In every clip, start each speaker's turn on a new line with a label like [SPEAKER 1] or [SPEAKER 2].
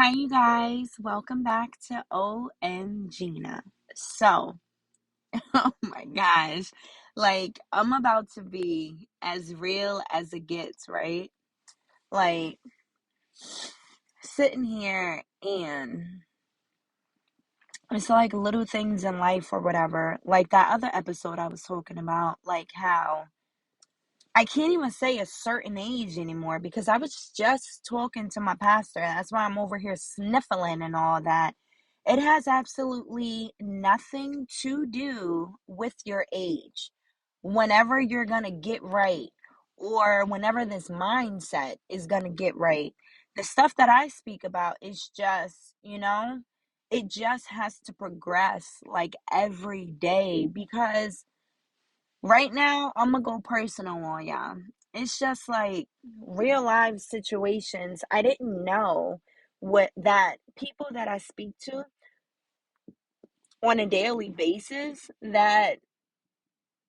[SPEAKER 1] Hi, you guys. Welcome back to OM Gina. So, oh my gosh, I'm about to be as real as it gets, right? Like, sitting here and it's like little things in life or whatever. Like that other episode I was talking about, like how I can't even say a certain age anymore because I was just talking to my pastor. That's why I'm over here sniffling and all that. It has absolutely nothing to do with your age. Whenever you're going to get right, or whenever this mindset is going to get right, the stuff that I speak about is just, it just has to progress like every day because right now, I'm gonna go personal on y'all. It's just like real life situations. I didn't know what that people that I speak to on a daily basis, that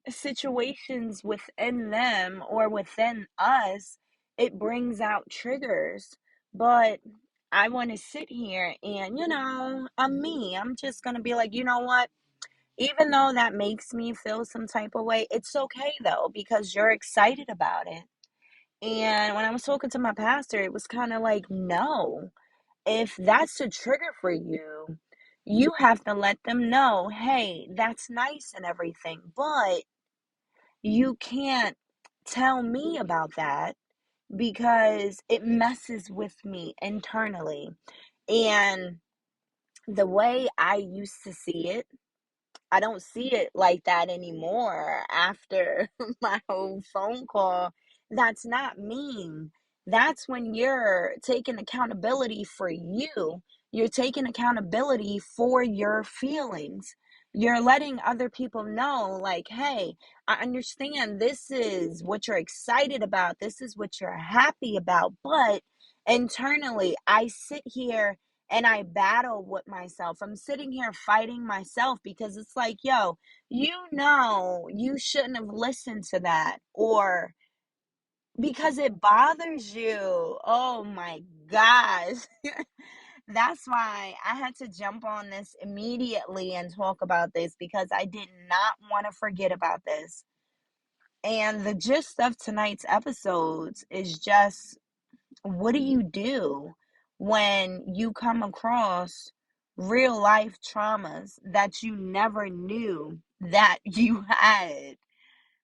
[SPEAKER 1] situations within them or within us, it brings out triggers. But I want to sit here and, I'm me. I'm just gonna be like, you know what? Even though that makes me feel some type of way, it's okay though, because you're excited about it. And when I was talking to my pastor, it was kind of like, no, if that's a trigger for you, you have to let them know, hey, that's nice and everything, but you can't tell me about that because it messes with me internally. And the way I used to see it, I don't see it like that anymore after my whole phone call. That's not mean. That's when you're taking accountability for you. You're taking accountability for your feelings. You're letting other people know, like, hey, I understand this is what you're excited about. This is what you're happy about. But internally, I sit here and I battle with myself. I'm sitting here fighting myself because it's like, yo, you shouldn't have listened to that, or because it bothers you. Oh my gosh. That's why I had to jump on this immediately and talk about this because I did not want to forget about this. And the gist of tonight's episodes is just, what do you do when you come across real life traumas that you never knew that you had?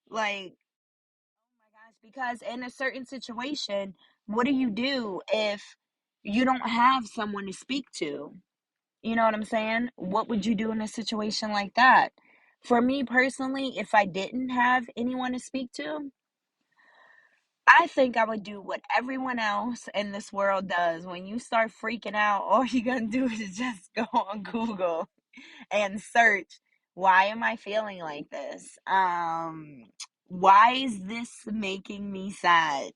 [SPEAKER 1] Like, oh my gosh, because in a certain situation, what do you do if you don't have someone to speak to? You know what I'm saying? What would you do in a situation like that? For me personally, if I didn't have anyone to speak to, I think I would do what everyone else in this world does. When you start freaking out, all you're gonna do is just go on Google and search, why am I feeling like this? Why is this making me sad?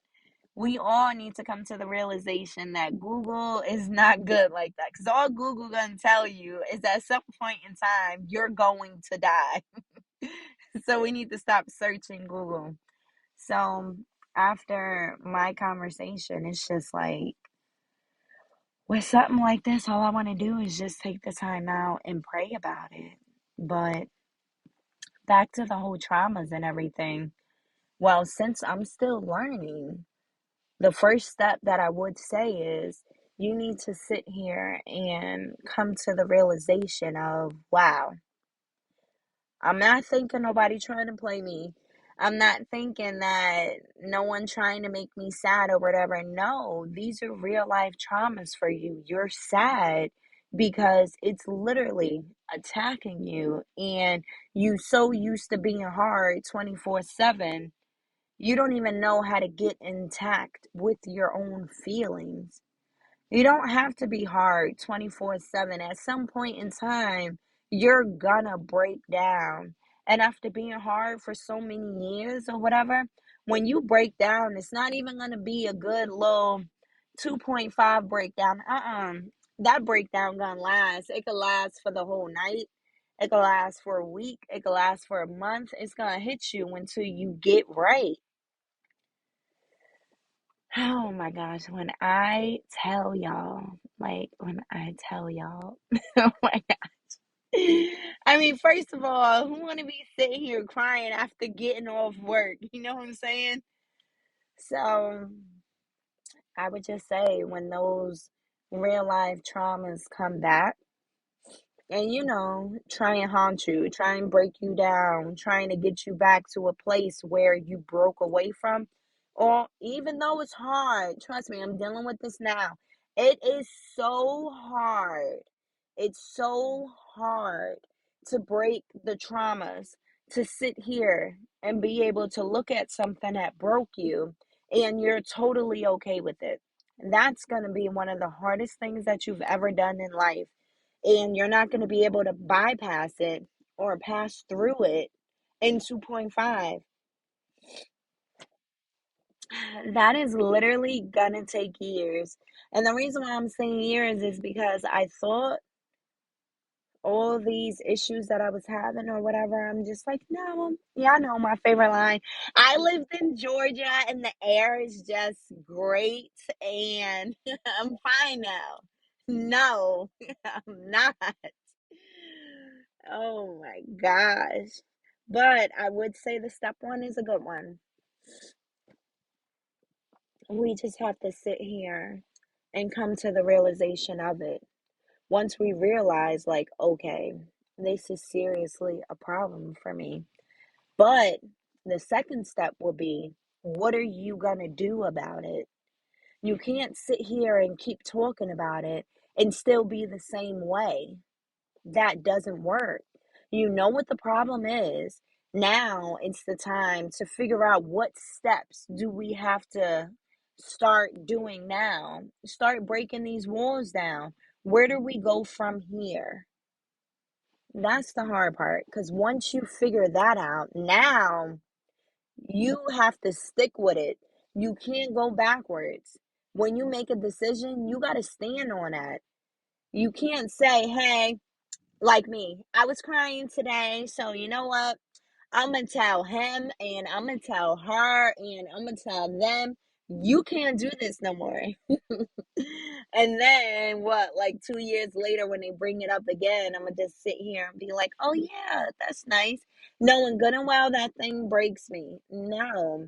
[SPEAKER 1] We all need to come to the realization that Google is not good like that. Because all Google gonna tell you is that at some point in time, you're going to die. So we need to stop searching Google. So after my conversation, it's just like, with something like this, all I want to do is just take the time out and pray about it. But back to the whole traumas and everything. Well, since I'm still learning, the first step that I would say is you need to sit here and come to the realization of, wow, I'm not thinking nobody trying to play me. I'm not thinking that no one trying to make me sad or whatever. No, these are real life traumas for you. You're sad because it's literally attacking you, and you so used to being hard 24/7, you don't even know how to get intact with your own feelings. You don't have to be hard 24/7. At some point in time, you're gonna break down. And after being hard for so many years or whatever, when you break down, it's not even gonna be a good little 2.5 breakdown. That breakdown gonna last. It could last for the whole night. It could last for a week. It could last for a month. It's gonna hit you until you get right. Oh my gosh, when I tell y'all. Like when I tell y'all, oh my God. I mean, first of all, who want to be sitting here crying after getting off work? You know what I'm saying? So I would just say when those real life traumas come back, and try and haunt you, try and break you down, trying to get you back to a place where you broke away from. Or even though it's hard, trust me, I'm dealing with this now. It is so hard. It's so hard to break the traumas, to sit here and be able to look at something that broke you and you're totally okay with it. That's going to be one of the hardest things that you've ever done in life, and you're not going to be able to bypass it or pass through it in 2.5. That is literally going to take years. And the reason why I'm saying years is because I thought all these issues that I was having or whatever, I'm just like, no, yeah, I know my favorite line. I lived in Georgia and the air is just great and I'm fine now. No, I'm not. Oh my gosh. But I would say the step one is a good one. We just have to sit here and come to the realization of it. Once we realize, like, okay, this is seriously a problem for me. But the second step will be, what are you going to do about it? You can't sit here and keep talking about it and still be the same way. That doesn't work. You know what the problem is. Now it's the time to figure out what steps do we have to start doing now. Start breaking these walls down. Where do we go from here? That's the hard part, because once you figure that out, now you have to stick with it. You can't go backwards. When you make a decision, you got to stand on that. You can't say, hey, like me, I was crying today, so you know what? I'm gonna tell him and I'm gonna tell her and I'm gonna tell them, you can't do this no more. And then what, like 2 years later, when they bring it up again, I'm gonna just sit here and be like, oh yeah, that's nice. Knowing good and well that thing breaks me. No.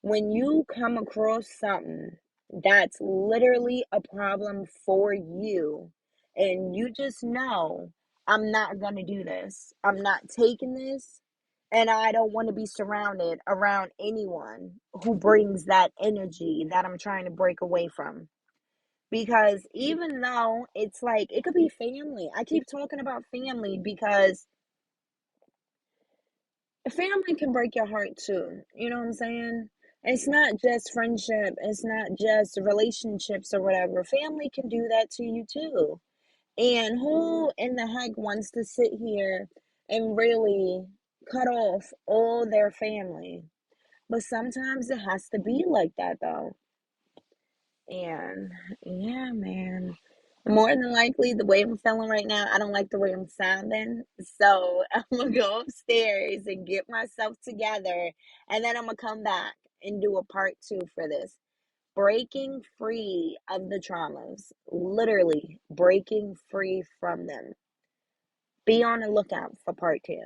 [SPEAKER 1] When you come across something that's literally a problem for you, and you just know, I'm not going to do this, I'm not taking this, and I don't want to be surrounded around anyone who brings that energy that I'm trying to break away from. Because even though it's like, it could be family, I keep talking about family because family can break your heart too. You know what I'm saying? It's not just friendship, it's not just relationships or whatever. Family can do that to you too. And who in the heck wants to sit here and really cut off all their family? But sometimes it has to be like that though. And yeah, man. More than likely, the way I'm feeling right now, I don't like the way I'm sounding. So I'm gonna go upstairs and get myself together, and then I'm gonna come back and do a part two for this. Breaking free of the traumas, literally breaking free from them. Be on the lookout for part two.